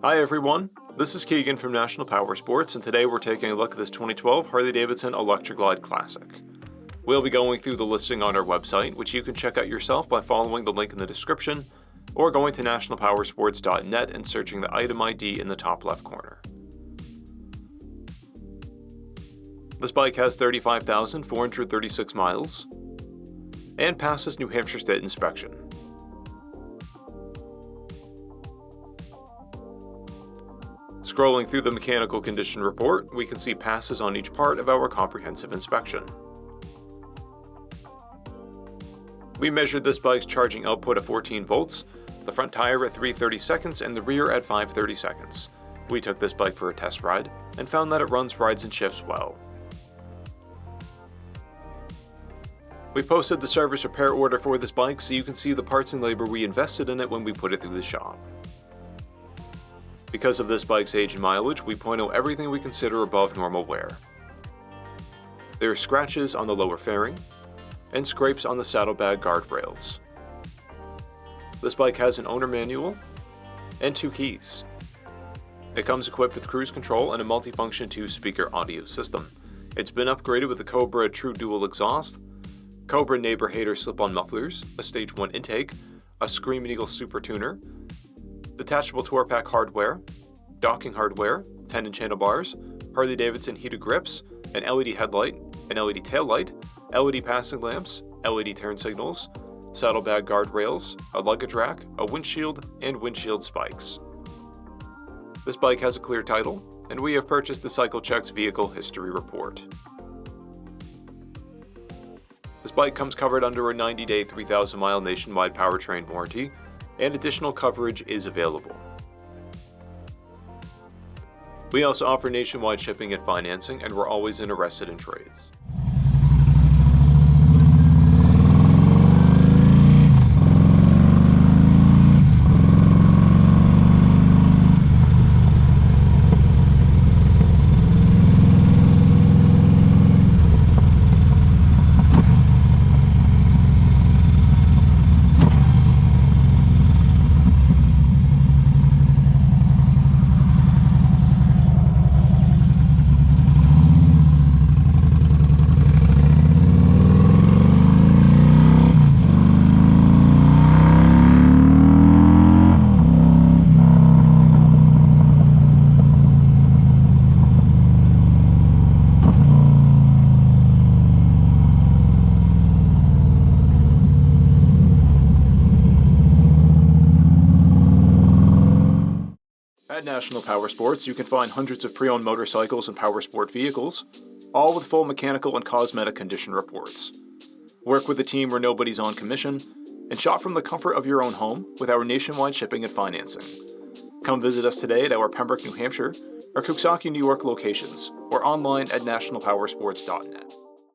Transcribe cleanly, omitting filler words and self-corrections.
Hi everyone, this is Keegan from National Powersports, and today we're taking a look at this 2012 Harley-Davidson ELECTRA Glide Classic. We'll be going through the listing on our website, which you can check out yourself by following the link in the description, or going to nationalpowersports.net and searching the item ID in the top left corner. This bike has 35,436 miles, and passes New Hampshire State inspection. Scrolling through the mechanical condition report, we can see passes on each part of our comprehensive inspection. We measured this bike's charging output at 14 volts, the front tire at 3/30 seconds, and the rear at 5/30 seconds. We took this bike for a test ride and found that it runs, rides, and shifts well. We posted the service repair order for this bike so you can see the parts and labor we invested in it when we put it through the shop. Because of this bike's age and mileage, we point out everything we consider above normal wear. There are scratches on the lower fairing, and scrapes on the saddlebag guardrails. This bike has an owner manual and 2 keys. It comes equipped with cruise control and a multifunction 2-speaker audio system. It's been upgraded with a Cobra True Dual exhaust, Cobra Neighbor Hater slip-on mufflers, a Stage 1 intake, a Screaming Eagle Super Tuner, detachable tour pack hardware, docking hardware, 10-inch handlebars, Harley-Davidson heated grips, an LED headlight, an LED taillight, LED passing lamps, LED turn signals, saddlebag guardrails, a luggage rack, a windshield, and windshield spikes. This bike has a clear title, and we have purchased the CycleCheck's vehicle history report. This bike comes covered under a 90-day, 3,000-mile nationwide powertrain warranty, and additional coverage is available. We also offer nationwide shipping and financing, and we're always interested in trades. At National Powersports, you can find hundreds of pre-owned motorcycles and powersport vehicles, all with full mechanical and cosmetic condition reports. Work with a team where nobody's on commission, and shop from the comfort of your own home with our nationwide shipping and financing. Come visit us today at our Pembroke, New Hampshire, or Coxsackie, New York locations, or online at nationalpowersports.net.